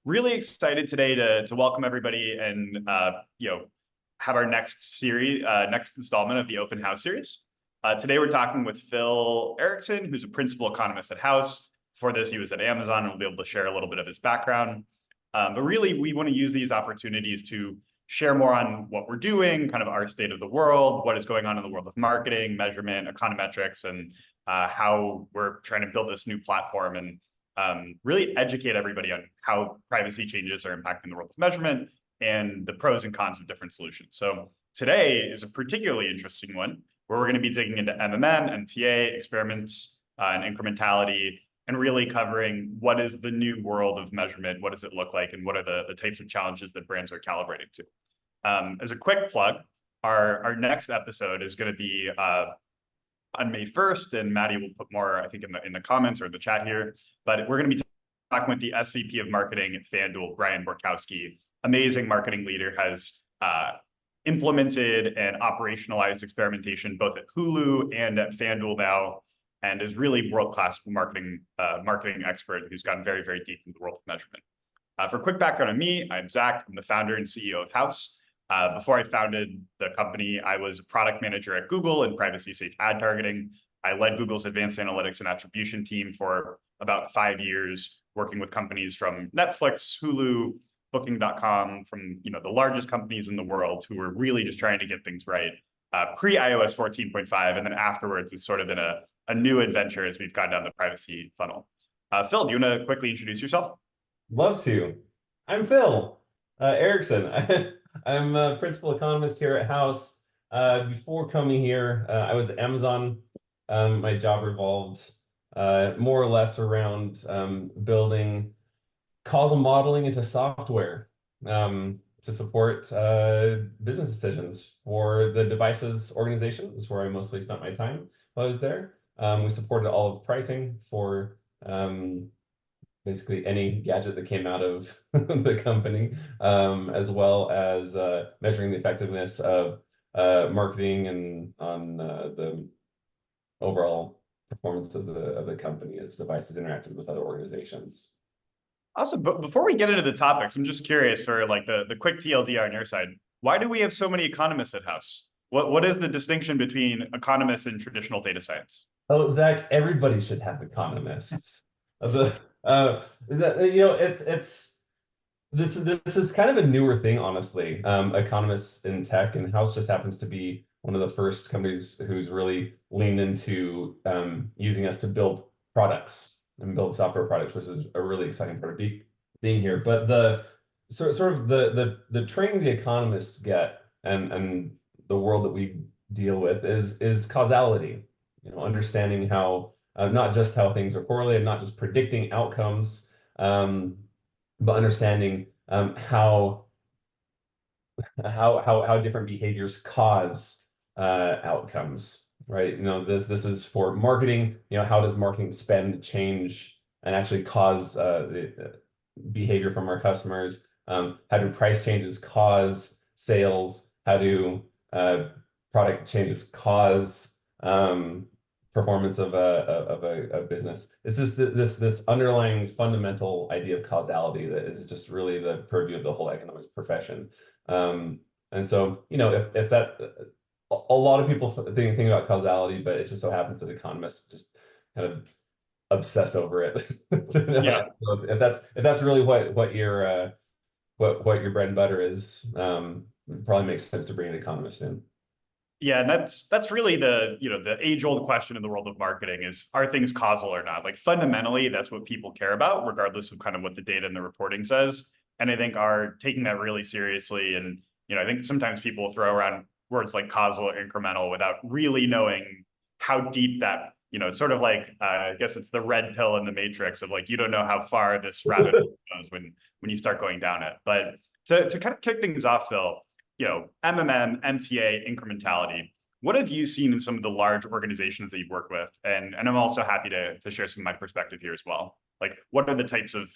Really excited today to welcome everybody and have our next installment of the Open House series. Today we're talking with Phil Erickson, who's a principal economist at House. Before this, he was at Amazon, and we'll be able to share a little bit of his background. But really, we want to use these opportunities to share more on what we're doing, kind of our state of the world, what is going on in the world of marketing, measurement, econometrics, and how we're trying to build this new platform and really educate everybody on how privacy changes are impacting the world of measurement and the pros and cons of different solutions. So today is a particularly interesting one where we're going to be digging into MMM, MTA, experiments, and incrementality, and really covering what is the new world of measurement, what does it look like, and what are the types of challenges that brands are calibrating to. As a quick plug, our next episode is going to be on May 1st, and Maddie will put more, I think, in the comments or in the chat here. But we're going to be talking with the SVP of marketing at FanDuel, Brian Borkowski. Amazing marketing leader, has implemented and operationalized experimentation both at Hulu and at FanDuel now, and is really world-class marketing expert who's gotten very, very deep into the world of measurement. For a quick background on me, I'm Zach. I'm the founder and CEO of House. Before I founded the company, I was a product manager at Google in privacy-safe ad targeting. I led Google's advanced analytics and attribution team for about 5 years, working with companies from Netflix, Hulu, Booking.com, from the largest companies in the world who were really just trying to get things right pre-iOS 14.5, and then afterwards it's sort of been a new adventure as we've gone down the privacy funnel. Phil, do you want to quickly introduce yourself? Love to. I'm Phil Erickson. I'm a principal economist here at House. Before coming here, I was at Amazon. My job revolved more or less around building causal modeling into software to support business decisions for the devices organization. That's where I mostly spent my time while I was there. We supported all of pricing for basically any gadget that came out of the company, as well as measuring the effectiveness of marketing and on the overall performance of the company as devices interacted with other organizations. Awesome. But before we get into the topics, I'm just curious for like the quick TLDR on your side. Why do we have so many economists at House? What is the distinction between economists and traditional data science? Oh, Zach, everybody should have economists. The it's this is kind of a newer thing, honestly. Economists in tech, and House just happens to be one of the first companies who's really leaned into using us to build products and build software products, which is a really exciting part of being here. But the sort of the training the economists get and the world that we deal with is causality. Understanding how not just how things are correlated, not just predicting outcomes, but understanding how different behaviors cause outcomes, right? This is for marketing. How does marketing spend change and actually cause the behavior from our customers? How do price changes cause sales? How do product changes cause performance of a business? It's just this underlying fundamental idea of causality that is just really the purview of the whole economics profession. And so, if that, a lot of people think about causality, but it just so happens that economists just kind of obsess over it. Yeah. If that's really what your bread and butter is, it probably makes sense to bring an economist in. Yeah, and that's really the age-old question in the world of marketing is, are things causal or not? Like fundamentally, that's what people care about, regardless of kind of what the data and the reporting says. And I think are taking that really seriously. And I think sometimes people throw around words like causal or incremental without really knowing how deep that, it's sort of like I guess it's the red pill in the matrix of like you don't know how far this rabbit hole goes when you start going down it. But to kind of kick things off, Phil, MMM, MTA, incrementality. What have you seen in some of the large organizations that you've worked with? And I'm also happy to share some of my perspective here as well. Like, what are the types of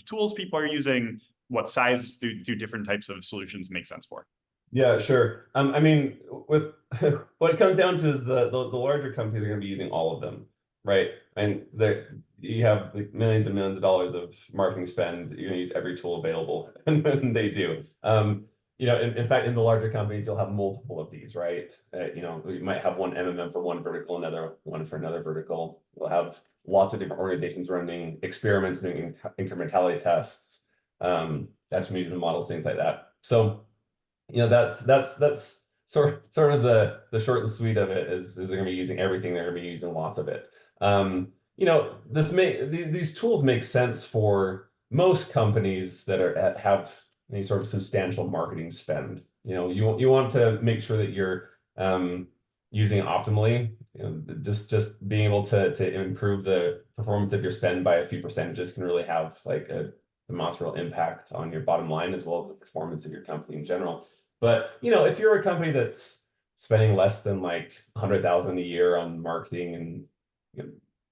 tools people are using? What size do different types of solutions make sense for? Yeah, sure. I mean, with what it comes down to is the larger companies are going to be using all of them. right? And you have like millions and millions of dollars of marketing spend. You're going to use every tool available, and they do. In fact, in the larger companies, you'll have multiple of these, right? You might have one MMM for one vertical, another one for another vertical. You'll have lots of different organizations running experiments, doing incrementality tests, attribution models, things like that. So, that's sort of the short and sweet of it is they're going to be using everything. They're going to be using lots of it. These tools make sense for most companies that have any sort of substantial marketing spend. You want to make sure that you're using it optimally. Just being able to improve the performance of your spend by a few percentages can really have like a demonstrable impact on your bottom line as well as the performance of your company in general. But if you're a company that's spending less than like 100,000 a year on marketing and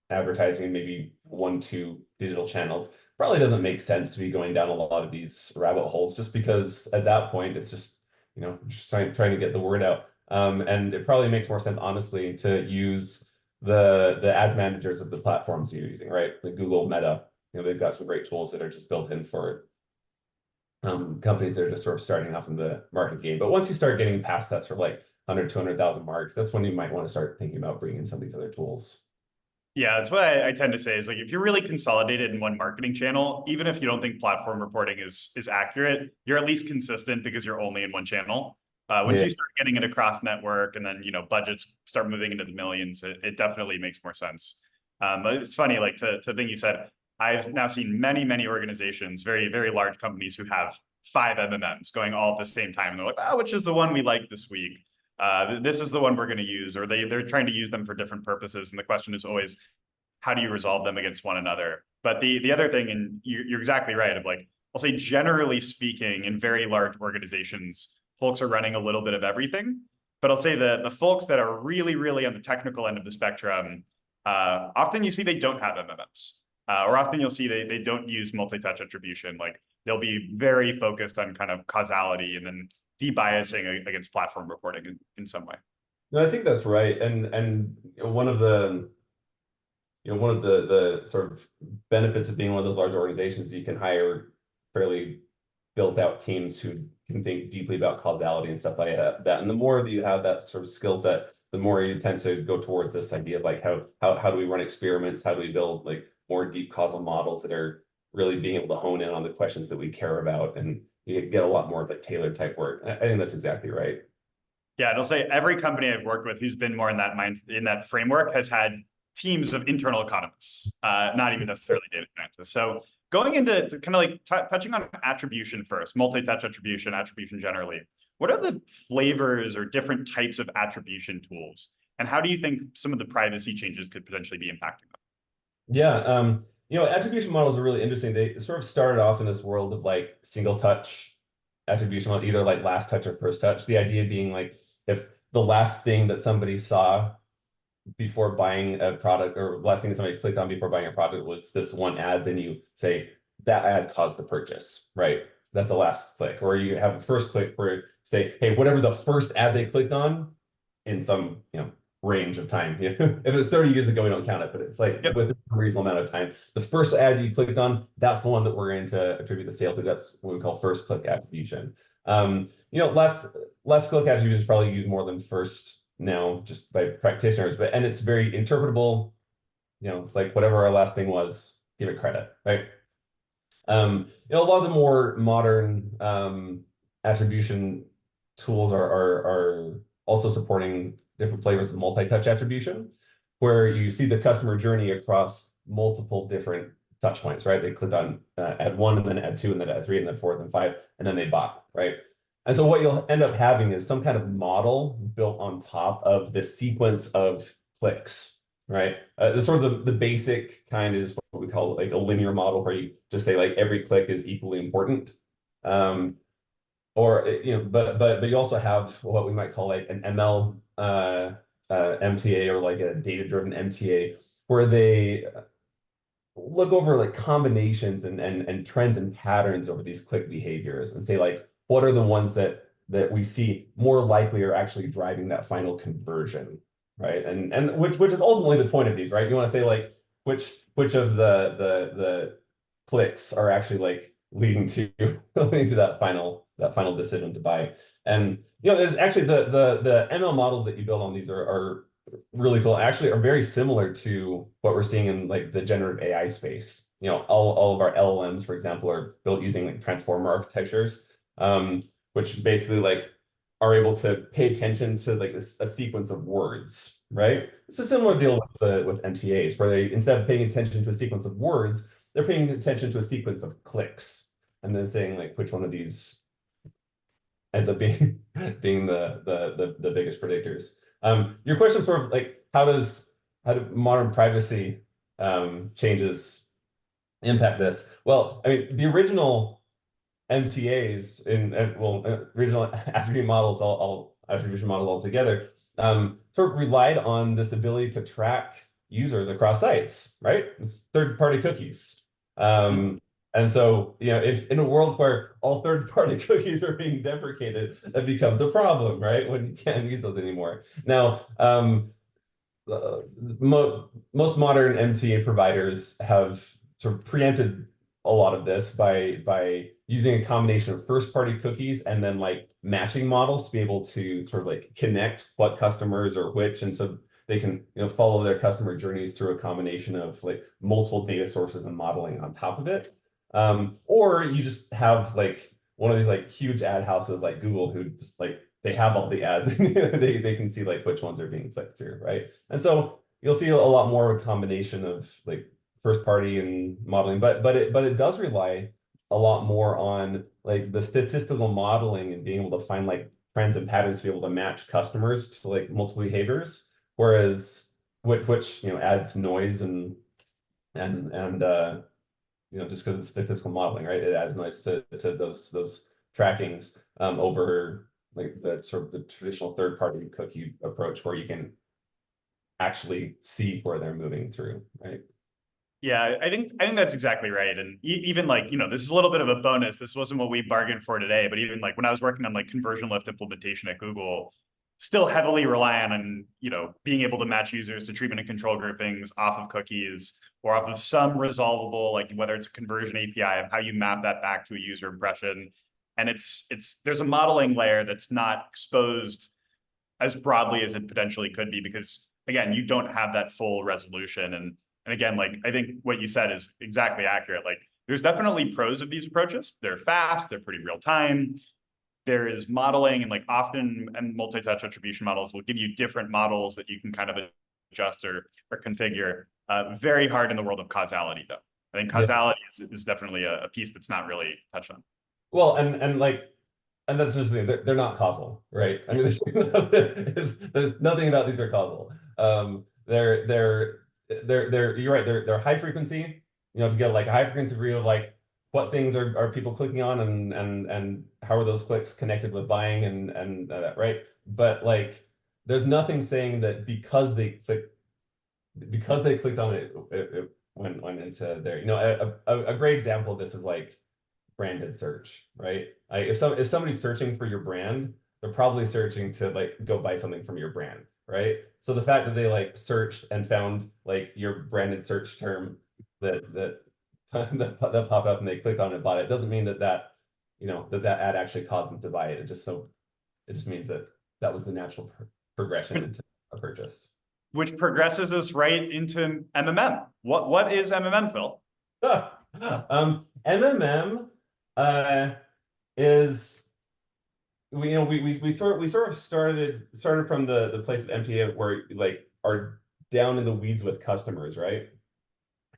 advertising and maybe 1, 2 digital channels, probably doesn't make sense to be going down a lot of these rabbit holes just because at that point it's just trying to get the word out. And it probably makes more sense, honestly, to use the ads managers of the platforms you're using, right? Like Google, Meta, they've got some great tools that are just built in for companies that are just sort of starting off in the market game. But once you start getting past that sort of like 100, 200,000 mark, that's when you might want to start thinking about bringing in some of these other tools. Yeah, that's what I tend to say is like if you're really consolidated in one marketing channel, even if you don't think platform reporting is accurate, you're at least consistent because you're only in one channel. Once Yeah. you start getting it across network and then budgets start moving into the millions, it definitely makes more sense. But it's funny, like to think you said, I've now seen many organizations, very very large companies who have 5 MMMs going all at the same time, and they're like, oh, which is the one we like this week? This is the one we're going to use, or they're trying to use them for different purposes. And the question is always, how do you resolve them against one another? But the other thing, and you're exactly right, of like, I'll say generally speaking, in very large organizations, folks are running a little bit of everything. But I'll say the folks that are really on the technical end of the spectrum, often you see they don't have MMMs. Or often you'll see they don't use multi-touch attribution. Like they'll be very focused on kind of causality and then debiasing against platform reporting in some way. No, I think that's right. And one of the sort of benefits of being one of those large organizations is you can hire fairly built out teams who can think deeply about causality and stuff like that. And the more that you have that sort of skill set, the more you tend to go towards this idea of like how do we run experiments? How do we build like more deep causal models that are really being able to hone in on the questions that we care about, and you get a lot more of like tailored type work. I think that's exactly right. Yeah, and I'll say every company I've worked with who's been more in that framework has had teams of internal economists, not even necessarily data scientists. So going into kind of like touching on attribution first, multi-touch attribution, attribution generally. What are the flavors or different types of attribution tools, and how do you think some of the privacy changes could potentially be impacting them? Yeah, attribution models are really interesting. They sort of started off in this world of like single touch attribution model, either like last touch or first touch. The idea being like if the last thing that somebody saw before buying a product, or last thing that somebody clicked on before buying a product was this one ad, then you say that ad caused the purchase, right? That's a last click. Or you have a first click where you say, hey, whatever the first ad they clicked on in some, range of time. If it's 30 years ago, we don't count it, but it's like Yep. within a reasonable amount of time. The first ad you clicked on, that's the one that we're going to attribute the sale to. That's what we call first click attribution. Last click attribution is probably used more than first now, just by practitioners, and it's very interpretable. It's like whatever our last thing was, give it credit, right? A lot of the more modern attribution tools are also supporting different flavors of multi-touch attribution, where you see the customer journey across multiple different touch points, right? They clicked on ad 1 and then ad 2 and then ad 3 and then 4 and then 5, and then they bought, right? And so what you'll end up having is some kind of model built on top of the sequence of clicks, right? The sort of the basic kind is what we call like a linear model, where you just say like every click is equally important. But you also have what we might call like an ML MTA, or like a data-driven MTA, where they look over like combinations and trends and patterns over these click behaviors and say like, what are the ones that we see more likely are actually driving that final conversion? right? And which is ultimately the point of these, right? You want to say like which of the clicks are actually like leading to leading to that final decision to buy. And there's actually the ML models that you build on these are really cool. Actually, are very similar to what we're seeing in like the generative AI space. All of our LLMs, for example, are built using like transformer architectures, which basically like are able to pay attention to like a sequence of words, right? It's a similar deal with MTAs, where they instead of paying attention to a sequence of words, they're paying attention to a sequence of clicks, and then saying like which one of these ends up being being the biggest predictors. Your question sort of like how do modern privacy changes impact this? Well, I mean, the original MTAs original attribute models, all attribution models altogether, sort of relied on this ability to track users across sites, right? It's third-party cookies. And so, if in a world where all third-party cookies are being deprecated, that becomes a problem, right? When you can't use those anymore. Now, most modern MTA providers have sort of preempted a lot of this by using a combination of first-party cookies and then like matching models to be able to sort of like connect what customers are which, and so they can follow their customer journeys through a combination of like multiple data sources and modeling on top of it. Or you just have like one of these like huge ad houses like Google who just like they have all the ads and they can see like which ones are being clicked through, right? And so you'll see a lot more of a combination of like first party and modeling, but it does rely a lot more on like the statistical modeling and being able to find like trends and patterns to be able to match customers to like multiple behaviors, whereas which adds noise and just because it's statistical modeling, right? It adds noise to those trackings over like the sort of the traditional third-party cookie approach where you can actually see where they're moving through, right? Yeah, I think that's exactly right. And even like, this is a little bit of a bonus. This wasn't what we bargained for today, but even like when I was working on like conversion lift implementation at Google, still heavily relying on, being able to match users to treatment and control groupings off of cookies or off of some resolvable, like whether it's a conversion API of how you map that back to a user impression. And there's a modeling layer that's not exposed as broadly as it potentially could be because again, you don't have that full resolution. And again, like I think what you said is exactly accurate. Like there's definitely pros of these approaches. They're fast, they're pretty real time. There is modeling and like often and multi-touch attribution models will give you different models that you can kind of adjust or configure. Very hard in the world of causality though. I think Yeah. causality is definitely a piece that's not really touched on. Well, and that's just the thing. They're not causal, right? I mean, there's nothing about these are causal. You're right. They're high frequency. To get like a high frequency view of like what things are people clicking on and how are those clicks connected with buying and that, right? But like, there's nothing saying that because they clicked on it, it went into there. A great example of this is like branded search, right? Like if somebody's searching for your brand, they're probably searching to like go buy something from your brand, right? So the fact that they like searched and found like your branded search term that popped up and they click on it, bought it, doesn't mean that ad actually caused them to buy it. It just means that that was the natural progression into a purchase. Which progresses us right into MMM. What is MMM, Phil? MMM is we sort of started from the place of MTA where like are down in the weeds with customers, right?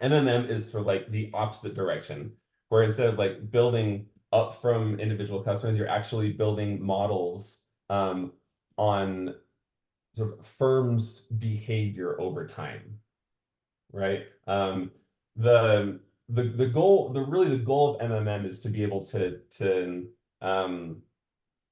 MMM is for like the opposite direction, where instead of like building up from individual customers, you're actually building models on sort of firms' behavior over time, right? The goal, the goal of MMM is to be able to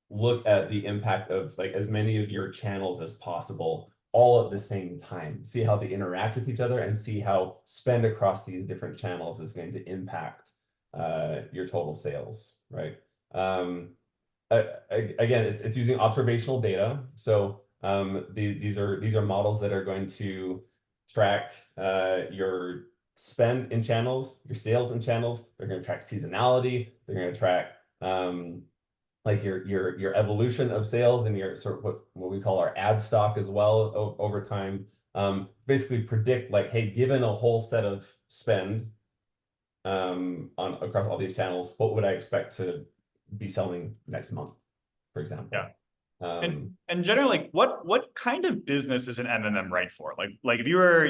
look at the impact of like as many of your channels as possible all at the same time, see how they interact with each other and see how spend across these different channels is going to impact your total sales, right? Again, it's using observational data. So These are models that are going to track your spend in channels, your sales in channels. They're going to track seasonality. They're going to track like your evolution of sales and your sort of what we call our ad stock as well over time. Basically predict like, hey, given a whole set of spend on across all these channels, what would I expect to be selling next month, for example? Yeah. Um, And generally, like what kind of business is an MMM right for? Like if you were,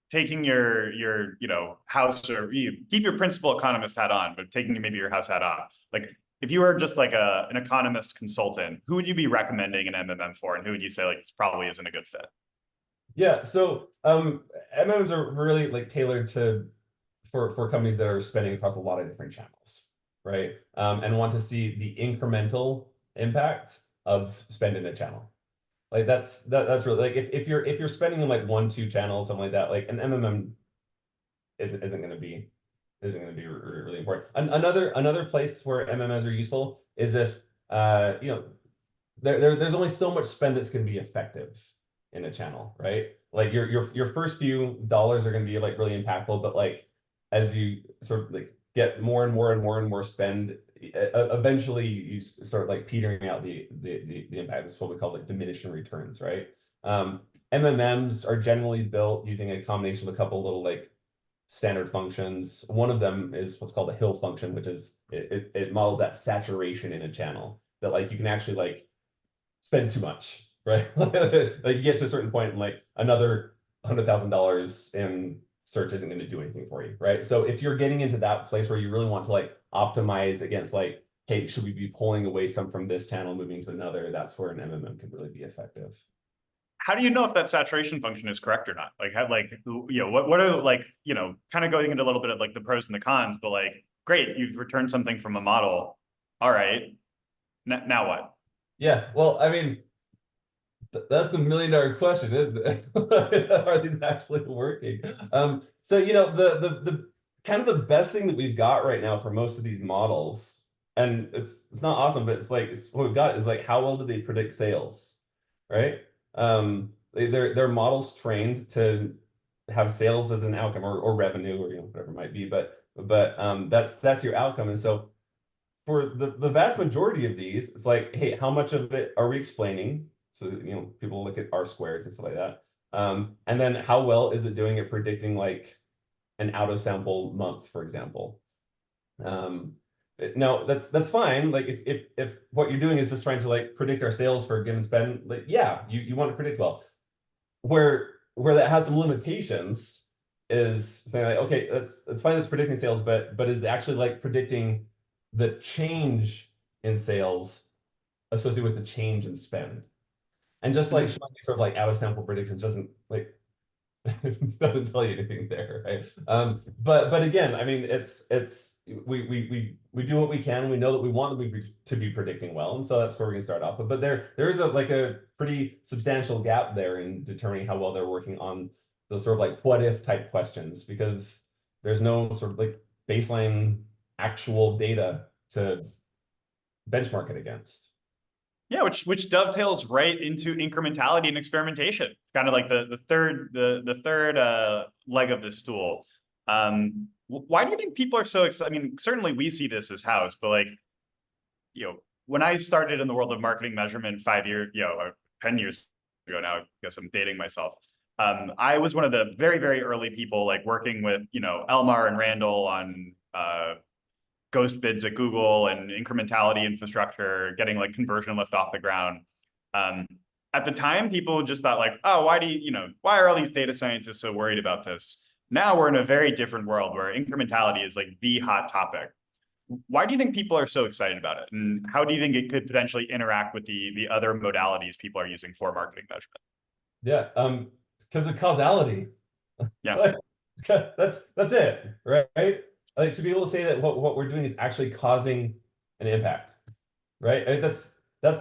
taking your house, or you keep your principal economist hat on, but taking maybe your house hat off. Like if you were just like an economist consultant, who would you be recommending an MMM for, and who would you say like this probably isn't a good fit? yeah, so MMMs are really like tailored to for companies that are spending across a lot of different channels, right? And want to see the incremental impact of spend in a channel. Like that's really like if you're spending in like one, two channels, something like that, like an MMM isn't going to be really important. Another place where MMMs are useful is if there's only so much spend that's going to be effective in a channel, right? Like your first few dollars are going to be like really impactful, but like as you sort of like get more and more and more and more spend, eventually you start like petering out the impact. That's what we call like diminishing returns, right? MMMs are generally built using a combination of a couple little like standard functions. One of them is what's called a hill function, which is it models that saturation in a channel that like you can actually like spend too much, right? Like you get to a certain point and like another $100,000 in search isn't going to do anything for you, right? So if you're getting into that place where you really want to like optimize against like, hey, should we be pulling away some from this channel, moving to another? That's where an MMM can really be effective. How do you know if that saturation function is correct or not? Like, how, like, what are like, kind of going into a little bit of like the pros and the cons, but like, great, you've returned something from a model. All right, now what? Yeah, well, I mean, that's the million-dollar question, isn't it? Are these actually working? So the kind of the best thing that we've got right now for most of these models, and it's not awesome, but it's what we've got is like how well do they predict sales, right? They're models trained to have sales as an outcome or revenue or whatever it might be, but that's your outcome, and so for the vast majority of these, it's like, hey, how much of it are we explaining? So, people look at R squareds and stuff like that. And then how well is it doing at predicting like an out of sample month, for example? Um, no, that's fine. Like if what you're doing is just trying to like predict our sales for a given spend, like yeah, you want to predict well. Where that has some limitations is saying like, okay, that's fine, that's predicting sales, but is actually like predicting the change in sales associated with the change in spend. And just like Mhm. showing these sort of like out of sample predictions doesn't like doesn't tell you anything there, right? But again, I mean, it's we do what we can. We know that we want them to be predicting well, and so that's where we can start off with. But there is a pretty substantial gap there in determining how well they're working on those sort of like what if type questions because there's no sort of like baseline actual data to benchmark it against. Yeah, which dovetails right into incrementality and experimentation, kind of like the third leg of this stool. Why do you think people are so excited? I mean, certainly we see this as house, but like, when I started in the world of marketing measurement 5 years, or 10 years ago now, I guess I'm dating myself. I was one of the very, very early people like working with, Elmar and Randall on ghost bids at Google and incrementality infrastructure, getting like conversion lift off the ground. Um, at the time, people just thought like, oh, why are all these data scientists so worried about this? Now we're in a very different world where incrementality is like the hot topic. Why do you think people are so excited about it? And how do you think it could potentially interact with the other modalities people are using for marketing measurement? Yeah, because of causality. Yeah. Like, that's it, right? Like to be able to say that what we're doing is actually causing an impact, right? I mean, that's that's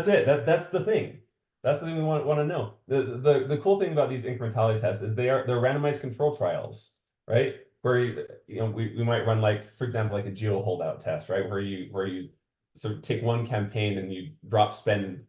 it. That's the thing. That's the thing we want to know. The cool thing about these incrementality tests is they're randomized control trials, right? Where we might run like, for example, like a geo holdout test, right? Where you sort of take one campaign and you drop spend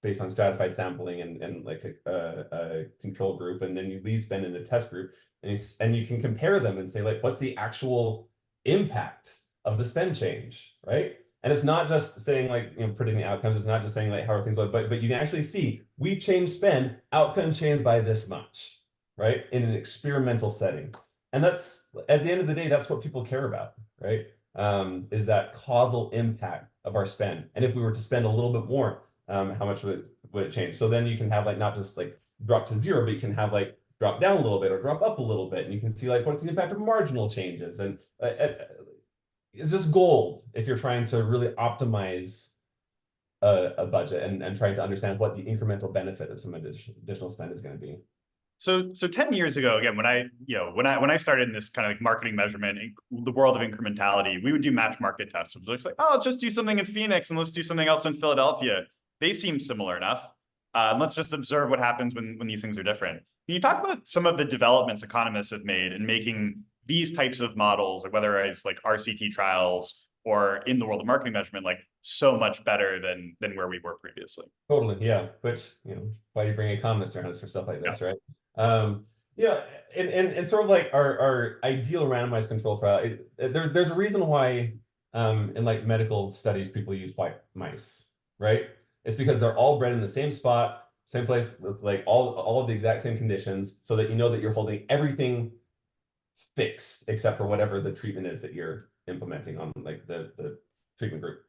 based on stratified sampling and like a control group, and then you leave spend in a test group, and you can compare them and say like, what's the actual impact of the spend change, right? And it's not just saying like, predicting outcomes. It's not just saying like, how are things like, but you can actually see we change spend, outcomes change by this much, right? In an experimental setting. And that's, at the end of the day, that's what people care about, right? Is that causal impact of our spend. And if we were to spend a little bit more, how much would it change? So then you can have like not just like drop to zero, but you can have like drop down a little bit or drop up a little bit, and you can see like what's the impact of marginal changes. And it's just gold if you're trying to really optimize a budget and trying to understand what the incremental benefit of some additional spend is going to be. So 10 years ago, again, when I started in this kind of like marketing measurement, in the world of incrementality, we would do match market tests. It was like, oh, let's just do something in Phoenix and let's do something else in Philadelphia. They seem similar enough. Let's just observe what happens when these things are different. Can you talk about some of the developments economists have made in making these types of models, or whether it's like RCT trials or in the world of marketing measurement, like so much better than where we were previously? Totally, yeah. Which, why you bring economists around is for stuff like this, Yeah. right? Yeah, and sort of like our ideal randomized control trial, there's a reason why in like medical studies people use white mice, right? It's because they're all bred in the same spot, same place, with like all of the exact same conditions, so that you know that you're holding everything fixed except for whatever the treatment is that you're implementing on like the treatment group.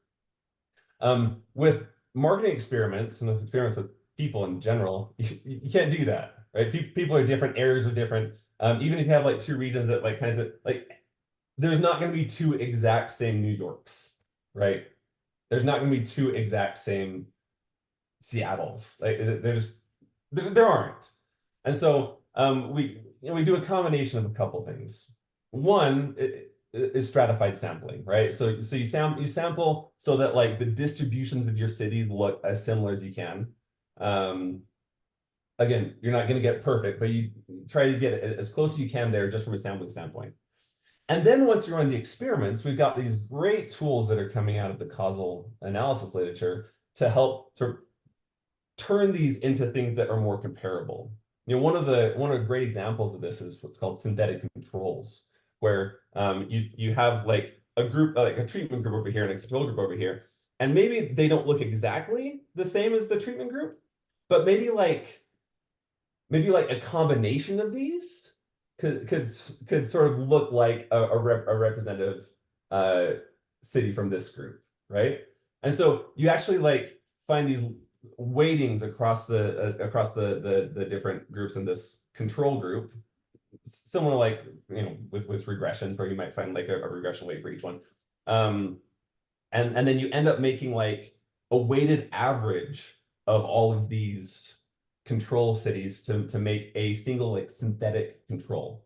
With marketing experiments and those experiments with people in general, you can't do that, right? People are different, areas are different. Even if you have like two regions that like kind of like, there's not going to be two exact same New Yorks, right? There's not going to be two exact same Seattles. Like there aren't. And so we do a combination of a couple things. One is stratified sampling, right? So you sample so that like the distributions of your cities look as similar as you can. Again, you're not going to get perfect, but you try to get as close as you can there just from a sampling standpoint. And then once you run the experiments, we've got these great tools that are coming out of the causal analysis literature to help to turn these into things that are more comparable. One of the great examples of this is what's called synthetic controls, where you have like a group, like a treatment group over here and a control group over here, and maybe they don't look exactly the same as the treatment group, but maybe like a combination of these could sort of look like a representative city from this group, right? And so you actually like find these weightings across the different groups in this control group, similar like with regressions, where you might find like a regression weight for each one, and then you end up making like a weighted average of all of these control cities to make a single like synthetic control,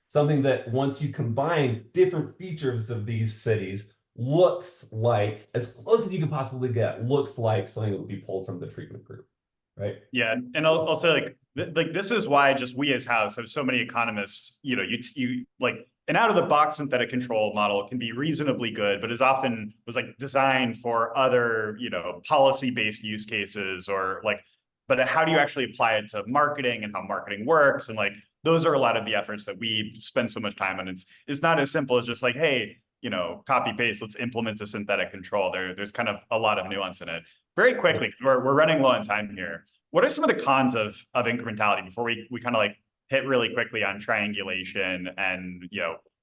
something that once you combine different features of these cities looks like, as close as you can possibly get, looks like something that would be pulled from the treatment group, right? Yeah, and I'll say like this is why just we as House have so many economists. You like an out of the box synthetic control model can be reasonably good, but is often was like designed for other policy based use cases, or like, but how do you actually apply it to marketing and how marketing works, and like those are a lot of the efforts that we spend so much time on. It's not as simple as just like, hey, copy paste, let's implement a synthetic control. There's kind of a lot of nuance in it. Very quickly, because we're running low on time here. What are some of the cons of incrementality before we kind of like hit really quickly on triangulation and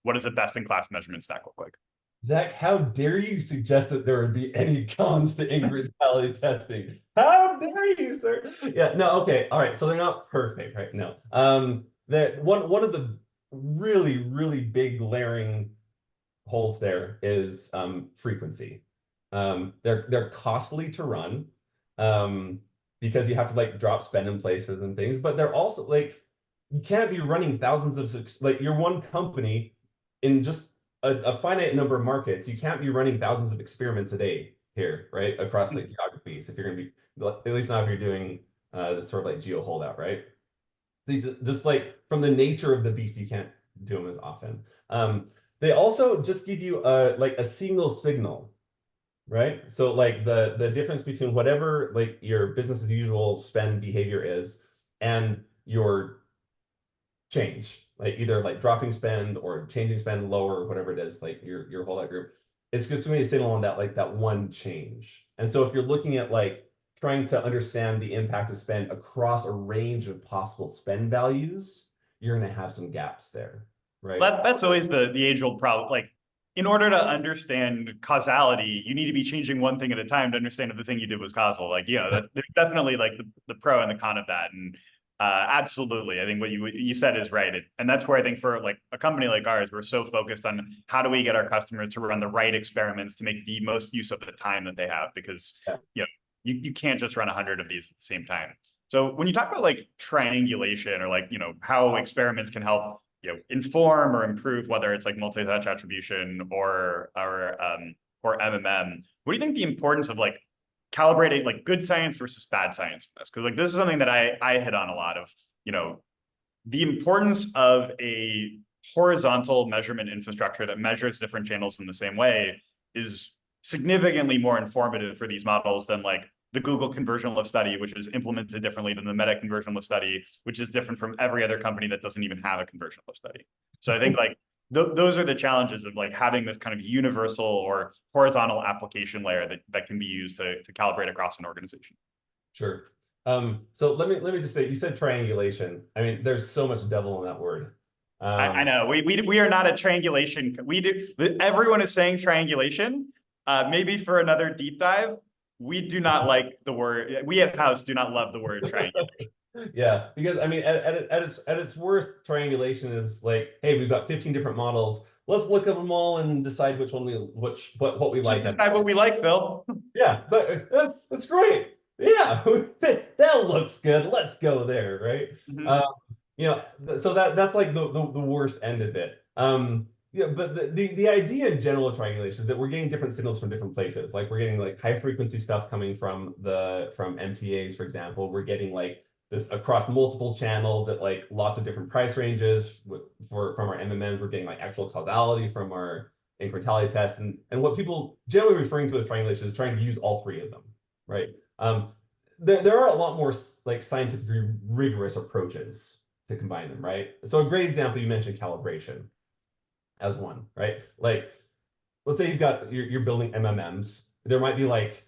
what does a best in class measurement stack look like? Zach, how dare you suggest that there would be any cons to incrementality testing? How dare you, sir? Yeah, no, okay, all right. So they're not perfect, right? No. That one of the really, really big glaring holes there is frequency. They're costly to run because you have to like drop spend in places and things, but they're also like, you can't be running thousands of, like, you're one company in just a finite number of markets. You can't be running thousands of experiments a day here, right? Across like geographies, if you're going to be, at least not if you're doing this sort of like geo holdout, right? So just like from the nature of the beast, you can't do them as often. They also just give you like a single signal, right? So like the difference between whatever like your business as usual spend behavior is and your change, like either like dropping spend or changing spend lower, whatever it is, like your whole that group, it's just going to signal on that like that one change. And so if you're looking at like trying to understand the impact of spend across a range of possible spend values, you're going to have some gaps there, right? That's always the age-old problem. Like, in order to understand causality, you need to be changing one thing at a time to understand if the thing you did was causal. Like, there's definitely like the pro and the con of that. And absolutely, I think what you said is right. And that's where I think for like a company like ours, we're so focused on how do we get our customers to run the right experiments to make the most use of the time that they have, because Yeah. you can't just run 100 of these at the same time. So when you talk about like triangulation or like, how experiments can help, inform or improve, whether it's like multi-touch attribution or MMM, what do you think the importance of like calibrating like good science versus bad science in this? Because like this is something that I hit on a lot of, the importance of a horizontal measurement infrastructure that measures different channels in the same way is significantly more informative for these models than like the Google conversion lift study, which is implemented differently than the Meta conversion lift study, which is different from every other company that doesn't even have a conversion lift study. So I think like those are the challenges of like having this kind of universal or horizontal application layer that can be used to calibrate across an organization. Sure. So let me just say, you said triangulation. I mean, there's so much devil in that word. I Um, know we are not a triangulation. We do. Everyone is saying triangulation. Maybe for another deep dive. We do not like the word. We at House do not love the word triangulation. yeah, because I mean, at its worst, triangulation is like, hey, we've got 15 different models. Let's look at them all and decide which one what we Just like. decide what we like, Phil. Yeah, that's great. Yeah, that looks good. Let's go there, right? Mhm. Um, so that's like the worst end of it. Yeah, but the idea in general of triangulation is that we're getting different signals from different places. Like we're getting like high frequency stuff coming from MTAs, for example. We're getting like this across multiple channels at like lots of different price ranges. From our MMMs, we're getting like actual causality from our incrementality test. And what people generally referring to as triangulation is trying to use all three of them, right? There are a lot more like scientifically rigorous approaches to combine them, right? So a great example, you mentioned calibration as one, right? Like, let's say you're building MMMs. There might be like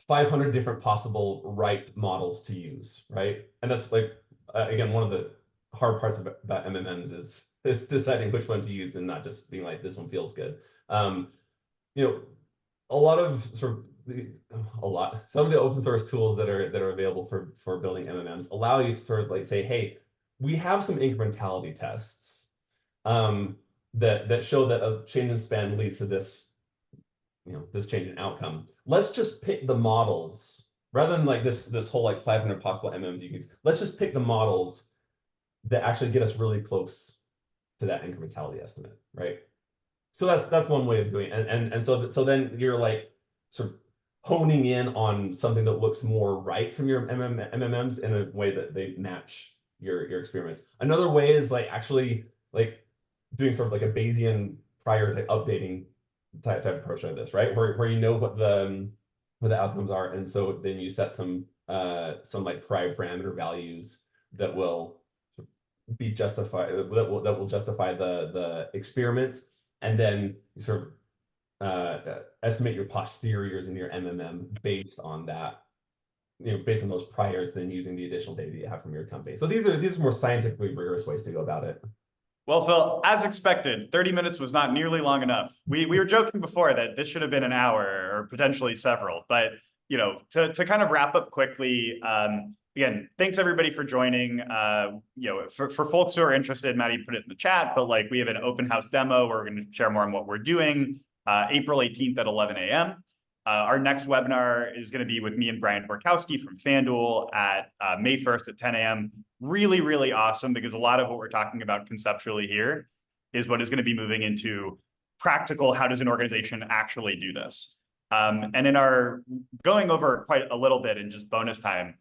500 different possible right models to use, right? And that's like again one of the hard parts about MMMs is deciding which one to use and not just being like this one feels good. Um, you know, a lot of sort of some of the open source tools that are available for building MMMs allow you to sort of like say, hey, we have some incrementality tests um, that show that a change in spend leads to this change in outcome. Let's just pick the models rather than like this whole like 500 possible MMs you can use. Let's just pick the models that actually get us really close to that incrementality estimate, right? So that's one way of doing it. And so then you're like sort of honing in on something that looks more right from your MMMs in a way that they match your experiments. Another way is like actually like doing sort of like a Bayesian prior to updating type approach like this, right? Where you know what the outcomes are, and so then you set some like prior parameter values that will be justified that will justify the experiments, and then you sort of estimate your posteriors in your MMM based on that, based on those priors, then using the additional data you have from your company. So these are more scientifically rigorous ways to go about it. Well, Phil, as expected, 30 minutes was not nearly long enough. We were joking before that this should have been an hour or potentially several, but to kind of wrap up quickly, again, thanks everybody for joining. For folks who are interested, Maddie put it in the chat, but like we have an open house demo where we're going to share more on what we're doing, April 18th at 11 a.m. Our next webinar is going to be with me and Brian Borkowski from FanDuel at May 1st at 10 a.m. Really, really awesome, because a lot of what we're talking about conceptually here is what is going to be moving into practical, how does an organization actually do this? And in our going over quite a little bit in just bonus time,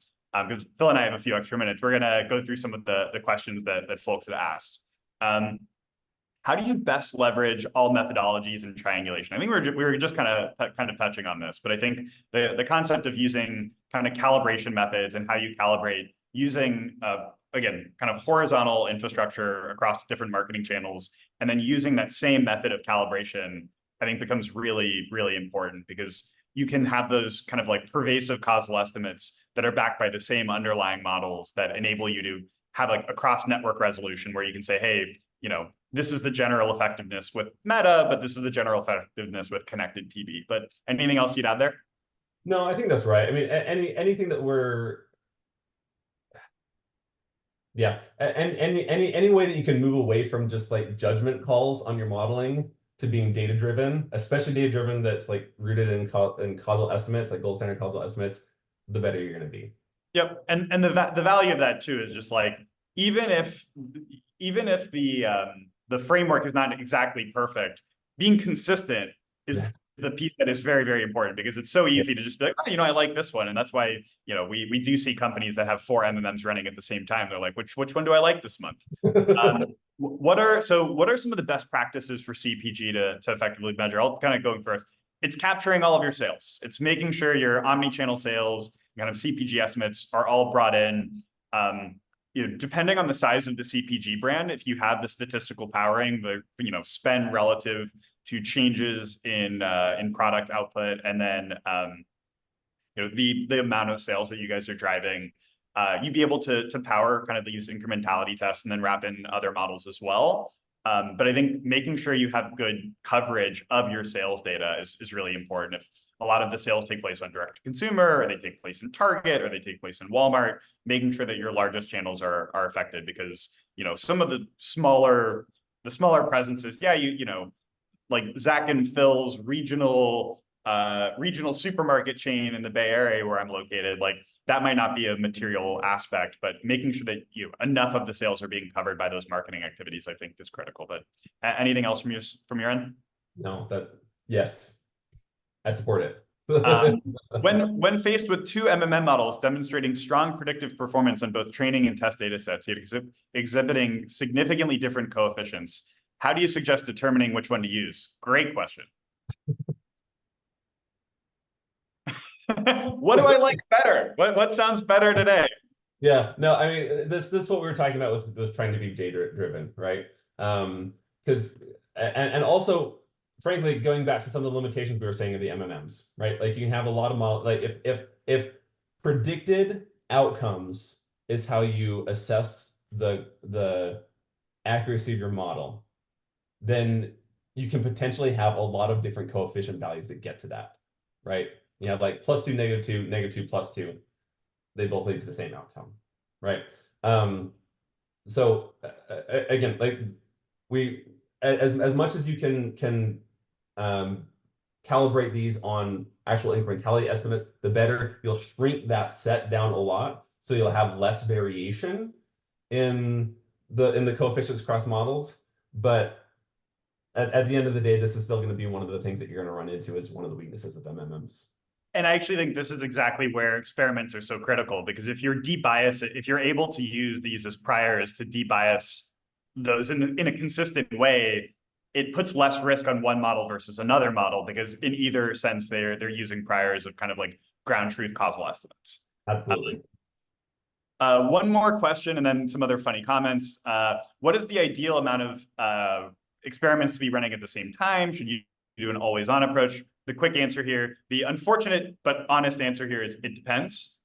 because Phil and I have a few extra minutes, we're going to go through some of the questions that folks have asked. how do you best leverage all methodologies and triangulation? I think we were just kind of touching on this, but I think the concept of using kind of calibration methods and how you calibrate using again kind of horizontal infrastructure across different marketing channels, and then using that same method of calibration, I think becomes really, really important because you can have those kind of like pervasive causal estimates that are backed by the same underlying models that enable you to have like a cross network resolution where you can say, hey, this is the general effectiveness with Meta, but this is the general effectiveness with connected TV. But anything else you'd add there? No, I think that's right. I mean, anything that yeah, and any way that you can move away from just like judgment calls on your modeling to being data driven, especially data driven that's like rooted in causal estimates, like gold standard causal estimates, the better you're going to be. Yep, and the value of that too is just like even if the framework is not exactly perfect, being consistent is the piece that is very, very important because it's so easy to just be like, oh, I like this one, and that's why we do see companies that have 4 MMMs running at the same time. They're like, which one do I like this month? What are some of the best practices for CPG to effectively measure? I'll kind of go first. It's capturing all of your sales. It's making sure your omni-channel sales, kind of CPG estimates are all brought in. Depending on the size of the CPG brand, if you have the statistical powering, the spend relative to changes in product output, and then the amount of sales that you guys are driving, you'd be able to power kind of these incrementality tests and then wrap in other models as well. But I think making sure you have good coverage of your sales data is really important. If a lot of the sales take place on direct to consumer, or they take place in Target, or they take place in Walmart, making sure that your largest channels are affected, because some of the smaller presences, yeah, like Zach and Phil's regional supermarket chain in the Bay Area where I'm located, like that might not be a material aspect, but making sure that enough of the sales are being covered by those marketing activities, I think, is critical. But anything else from your end? No, yes, I support it. When faced with 2 MMM models demonstrating strong predictive performance on both training and test data sets, exhibiting significantly different coefficients, how do you suggest determining which one to use? Great question. What do I like better? What sounds better today? Yeah, no, I mean this is what we were talking about was trying to be data driven, right? Because and also frankly going back to some of the limitations we were saying of the MMMs, right? Like you can have a lot of model, like if predicted outcomes is how you assess the accuracy of your model, then you can potentially have a lot of different coefficient values that get to that, right? You have like +2, -2, -2, +2. They both lead to the same outcome, right? So again, like we, as much as you can calibrate these on actual incrementality estimates, the better. You'll shrink that set down a lot, so you'll have less variation in the coefficients across models. But at the end of the day, this is still going to be one of the things that you're going to run into as one of the weaknesses of MMMs. And I actually think this is exactly where experiments are so critical, because if you're able to use these as priors to debias those in a consistent way, it puts less risk on one model versus another model, because in either sense they're using priors of kind of like ground truth causal estimates. Absolutely. One more question and then some other funny comments. What is the ideal amount of experiments to be running at the same time? Should you do an always on approach? The quick answer here, the unfortunate but honest answer here is it depends.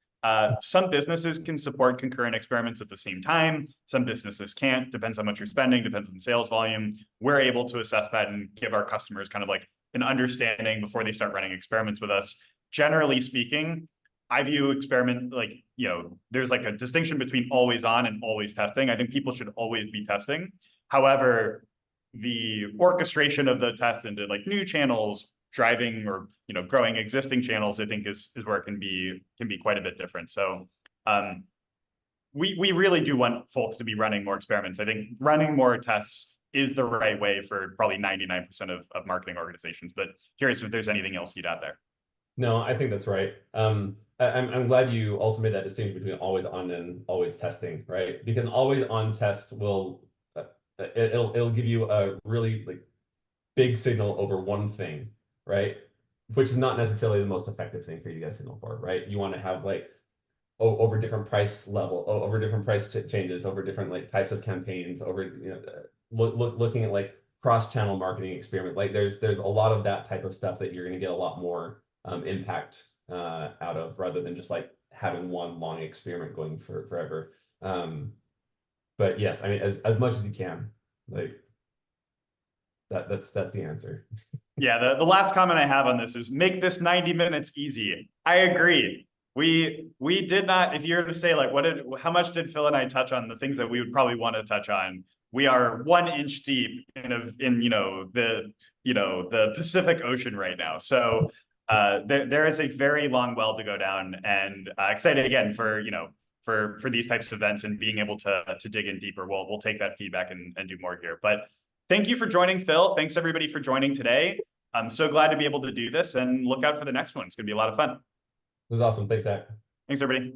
Some businesses can support concurrent experiments at the same time. Some businesses can't. Depends how much you're spending, depends on sales volume. We're able to assess that and give our customers kind of like an understanding before they start running experiments with us. Generally speaking, I view experiment like, there's like a distinction between always on and always testing. I think people should always be testing. However, the orchestration of the test into like new channels, driving or growing existing channels, I think is where it can be quite a bit different. So we really do want folks to be running more experiments. I think running more tests is the right way for probably 99% of marketing organizations. But curious if there's anything else you'd add there. No, I think that's right. I'm glad you also made that distinction between always on and always testing, right? Because an always on test will it'll give you a really like big signal over one thing, right? Which is not necessarily the most effective thing for you to get a signal for, right? You want to have like over different price level, over different price changes, over different like types of campaigns, over looking at like cross-channel marketing experiment. Like there's a lot of that type of stuff that you're going to get a lot more impact out of, rather than just like having one long experiment going for forever. But yes, I mean as much as you can, like that's the answer. Yeah, the last comment I have on this is make this 90 minutes easy. I agree. We did not, if you were to say like how much did Phil and I touch on the things that we would probably want to touch on? We are 1 inch deep in the Pacific Ocean right now. So there is a very long well to go down, and excited again for for these types of events and being able to dig in deeper. We'll take that feedback and do more here. But thank you for joining, Phil. Thanks everybody for joining today. I'm so glad to be able to do this, and look out for the next one. It's going to be a lot of fun. It was awesome. Thanks, Zach. Thanks, everybody.